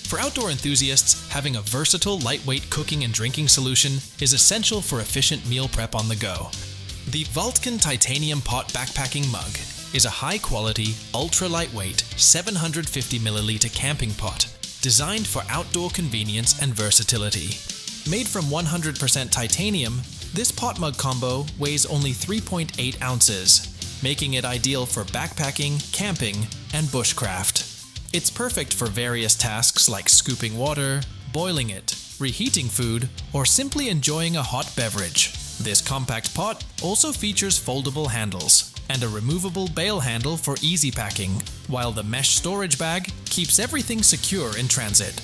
For outdoor enthusiasts, having a versatile, lightweight cooking and drinking solution is essential for efficient meal prep on the go. The Vulcan Titanium Pot Backpacking Mug is a high-quality, ultra-lightweight, 750ml camping pot designed for outdoor convenience and versatility. Made from 100% titanium, this pot mug combo weighs only 3.8 ounces, making it ideal for backpacking, camping, and bushcraft. It's perfect for various tasks like scooping water, boiling it, reheating food, or simply enjoying a hot beverage. This compact pot also features foldable handles and a removable bail handle for easy packing, while the mesh storage bag keeps everything secure in transit.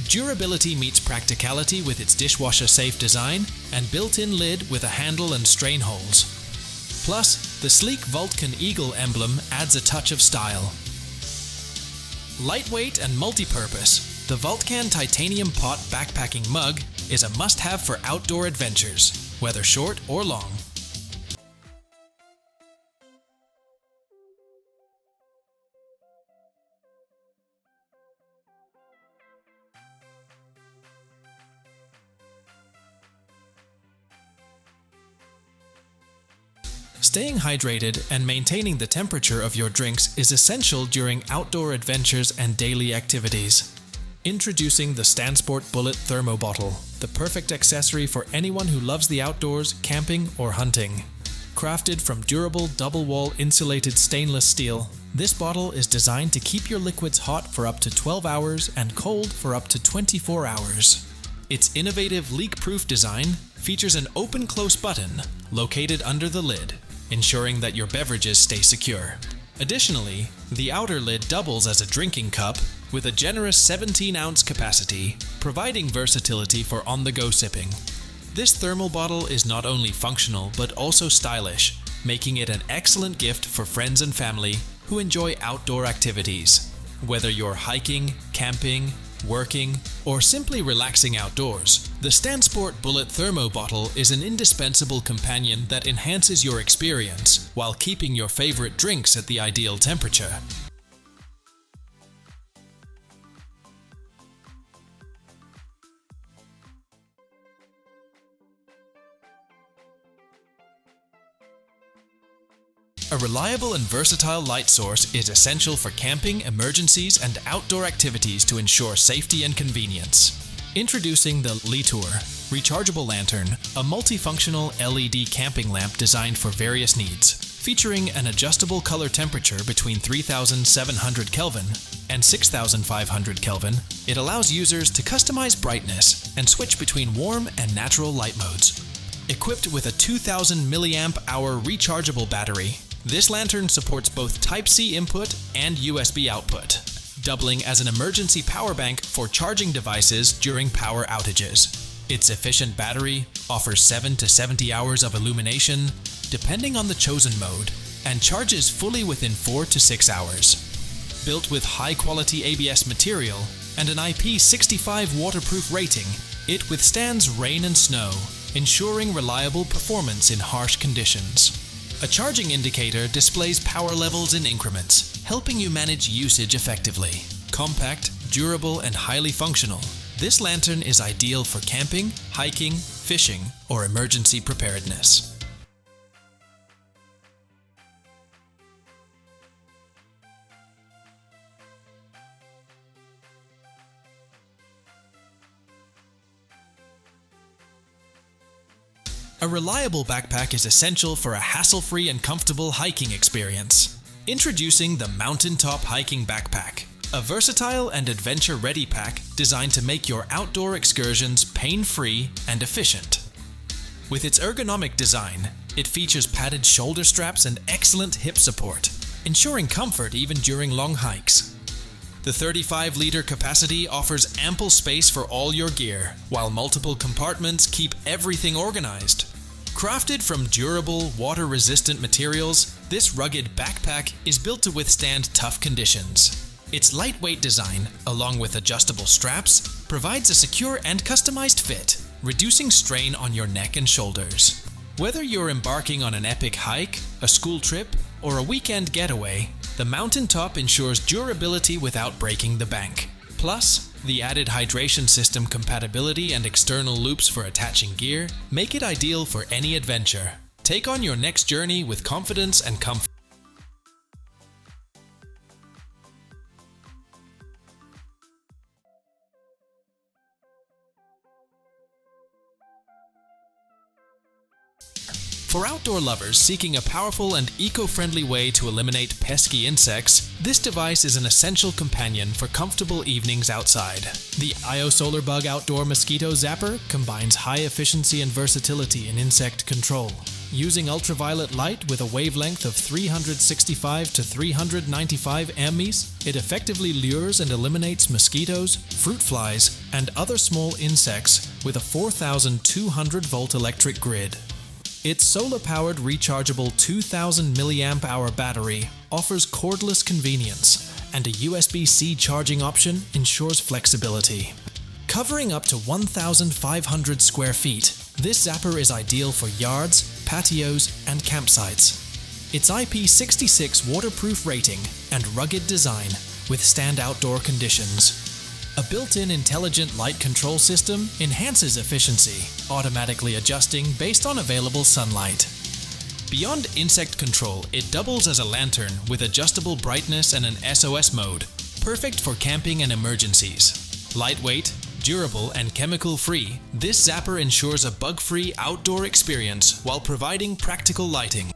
Durability meets practicality with its dishwasher-safe design and built-in lid with a handle and strain holes. Plus, the sleek Vulcan Eagle emblem adds a touch of style. Lightweight and multi-purpose, the Vulcan Titanium Pot Backpacking Mug is a must-have for outdoor adventures, whether short or long. Staying hydrated and maintaining the temperature of your drinks is essential during outdoor adventures and daily activities. Introducing the Stansport Bullet Thermo Bottle, the perfect accessory for anyone who loves the outdoors, camping, or hunting. Crafted from durable double-wall insulated stainless steel, this bottle is designed to keep your liquids hot for up to 12 hours and cold for up to 24 hours. Its innovative leak-proof design features an open-close button located under the lid, ensuring that your beverages stay secure. Additionally, the outer lid doubles as a drinking cup with a generous 17-ounce capacity, providing versatility for on-the-go sipping. This thermal bottle is not only functional but also stylish, making it an excellent gift for friends and family who enjoy outdoor activities. Whether you're hiking, camping, working, or simply relaxing outdoors, the Stansport Bullet Thermo Bottle is an indispensable companion that enhances your experience while keeping your favorite drinks at the ideal temperature. A reliable and versatile light source is essential for camping, emergencies, and outdoor activities to ensure safety and convenience. Introducing the Litour Rechargeable Lantern, a multifunctional LED camping lamp designed for various needs. Featuring an adjustable color temperature between 3700 Kelvin and 6500 Kelvin, it allows users to customize brightness and switch between warm and natural light modes. Equipped with a 2000 mAh rechargeable battery, this lantern supports both Type-C input and USB output, doubling as an emergency power bank for charging devices during power outages. Its efficient battery offers 7 to 70 hours of illumination, depending on the chosen mode, and charges fully within 4 to 6 hours. Built with high-quality ABS material and an IP65 waterproof rating, it withstands rain and snow, ensuring reliable performance in harsh conditions. A charging indicator displays power levels in increments, helping you manage usage effectively. Compact, durable, and highly functional, this lantern is ideal for camping, hiking, fishing, or emergency preparedness. A reliable backpack is essential for a hassle-free and comfortable hiking experience. Introducing the Mountaintop Hiking Backpack, a versatile and adventure-ready pack designed to make your outdoor excursions pain-free and efficient. With its ergonomic design, it features padded shoulder straps and excellent hip support, ensuring comfort even during long hikes. The 35-liter capacity offers ample space for all your gear, while multiple compartments keep everything organized. Crafted from durable, water-resistant materials, this rugged backpack is built to withstand tough conditions. Its lightweight design, along with adjustable straps, provides a secure and customized fit, reducing strain on your neck and shoulders. Whether you're embarking on an epic hike, a school trip, or a weekend getaway, the Mountaintop ensures durability without breaking the bank. Plus, The added hydration system compatibility and external loops for attaching gear make it ideal for any adventure. Take on your next journey with confidence and comfort. For outdoor lovers seeking a powerful and eco-friendly way to eliminate pesky insects, this device is an essential companion for comfortable evenings outside. The IO Solar Bug Outdoor Mosquito Zapper combines high efficiency and versatility in insect control. Using ultraviolet light with a wavelength of 365 to 395 ms, it effectively lures and eliminates mosquitoes, fruit flies, and other small insects with a 4,200-volt electric grid. Its solar-powered rechargeable 2000 mAh battery offers cordless convenience, and a USB-C charging option ensures flexibility. Covering up to 1,500 square feet, this zapper is ideal for yards, patios, and campsites. Its IP66 waterproof rating and rugged design withstand outdoor conditions. A built-in intelligent light control system enhances efficiency, automatically adjusting based on available sunlight. Beyond insect control, it doubles as a lantern with adjustable brightness and an SOS mode, perfect for camping and emergencies. Lightweight, durable, and chemical-free, this zapper ensures a bug-free outdoor experience while providing practical lighting.